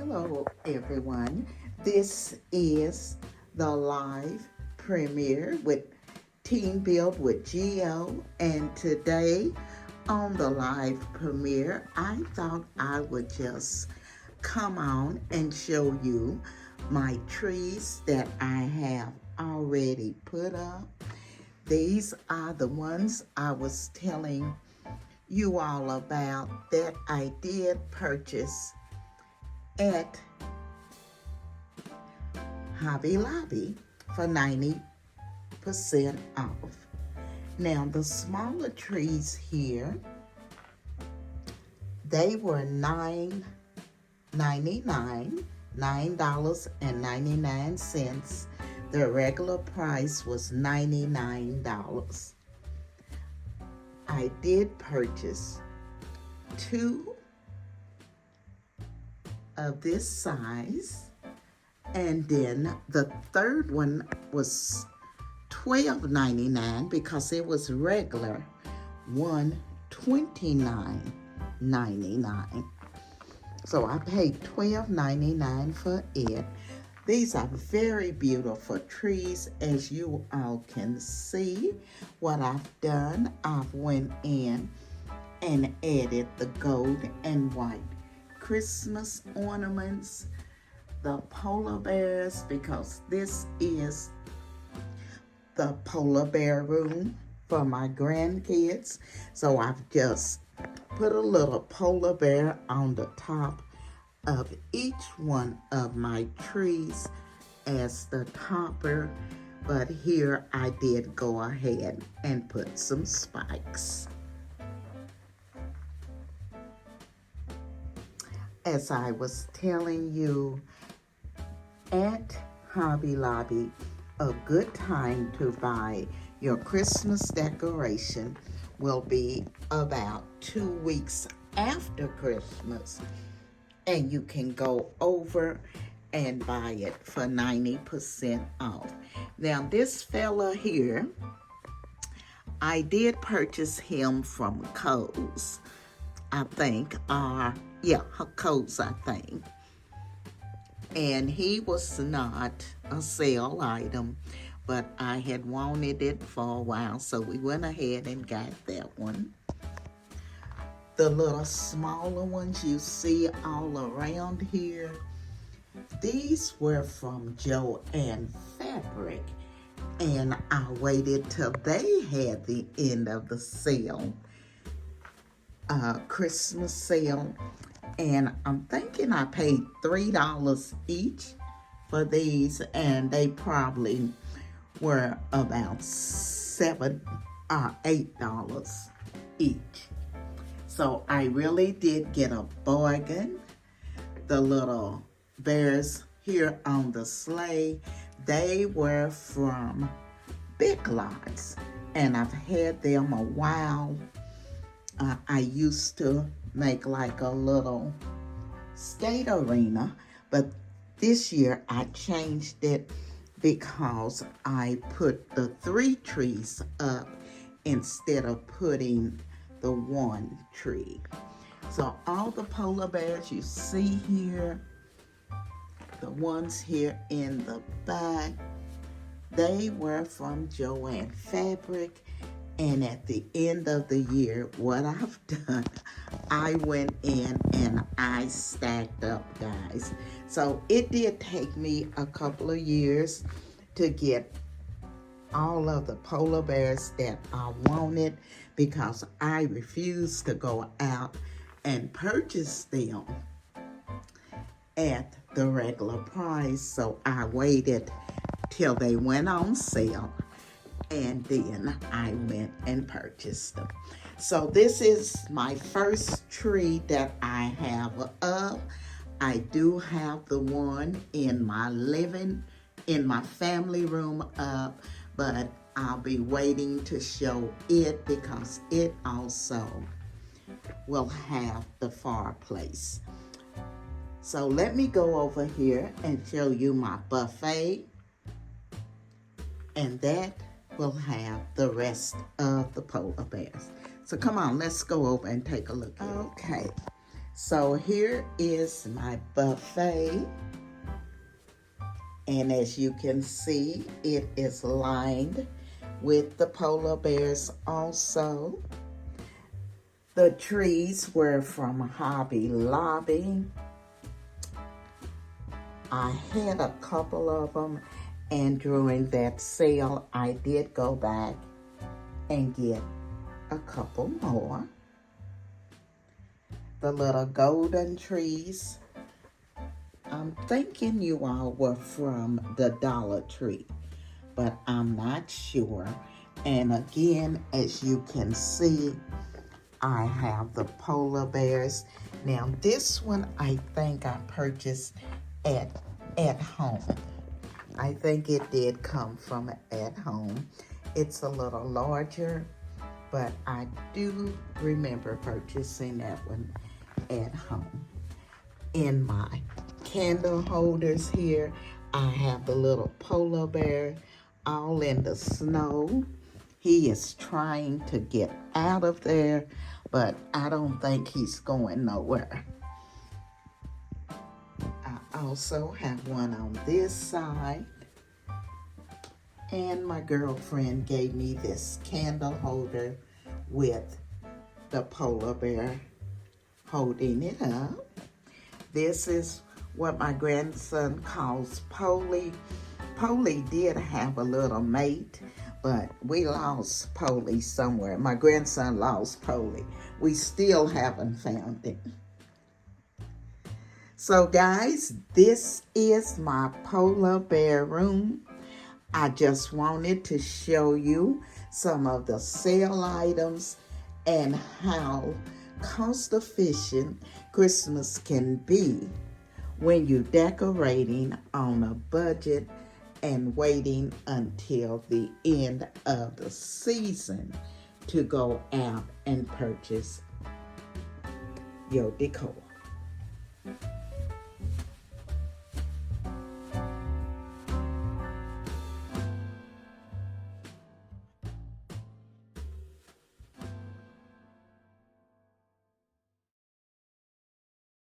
Hello, everyone. This is the live premiere with Team Build with Geo, and today on the live premiere, I thought I would just come on and show you my trees that I have already put up. These are the ones I was telling you all about that I did purchase at Hobby Lobby for 90% off. Now the smaller trees here, they were $9.99, $9.99. The regular price was $99. I did purchase two of this size, and then the third one was $12.99 because it was regular $129.99. So I paid $12.99 for it. These are very beautiful trees, as you all can see. What I've done, I've went in and added the gold and white Christmas ornaments, the polar bears, because this is the polar bear room for my grandkids. So I've just put a little polar bear on the top of each one of my trees as the topper, but here I did go ahead and put some spikes. As I was telling you, at Hobby Lobby, a good time to buy your Christmas decoration will be about 2 weeks after Christmas, and you can go over and buy it for 90% off. Now this fella here, I did purchase him from Kohl's, I think, Kohl's, I think. And he was not a sale item, but I had wanted it for a while, so we went ahead and got that one. The little smaller ones you see all around here, these were from Joann Fabric, and I waited till they had the end of the sale, Christmas sale, and I'm thinking I paid $3 each for these, and they probably were about $7 or $8 each. So I really did get a bargain. The little bears here on the sleigh, they were from Big Lots, and I've had them a while. I used to make like a little skate arena, but this year I changed it because I put the 3 trees up instead of putting the 1 tree. So all the polar bears you see here, the ones here in the back, they were from Joann Fabric. And at the end of the year, what I've done, I went in and I stacked up, guys. So it did take me a couple of years to get all of the polar bears that I wanted, because I refused to go out and purchase them at the regular price. So I waited till they went on sale, and then I went and purchased them. So this is my first tree that I have up. I do have the one in my family room up, but I'll be waiting to show it because it also will have the fireplace. So let me go over here and show you my buffet, and that will have the rest of the polar bears. So come on, let's go over and take a look. Okay, So here is my buffet. And as you can see, it is lined with the polar bears also. The trees were from Hobby Lobby. I had a couple of them, and during that sale, I did go back and get a couple more. The little golden trees, I'm thinking you all were from the Dollar Tree, but I'm not sure. And again, as you can see, I have the polar bears. Now this one I think I purchased at home. I think it did come from at home. It's a little larger, but I do remember purchasing that one at home. In my candle holders here, I have the little polar bear all in the snow. He is trying to get out of there, but I don't think he's going nowhere. I also have one on this side. And my girlfriend gave me this candle holder with the polar bear holding it up. This is what my grandson calls Polly. Polly did have a little mate, but we lost Polly somewhere. My grandson lost Polly. We still haven't found him. So guys, this is my polar bear room. I just wanted to show you some of the sale items and how cost efficient Christmas can be when you're decorating on a budget and waiting until the end of the season to go out and purchase your decor.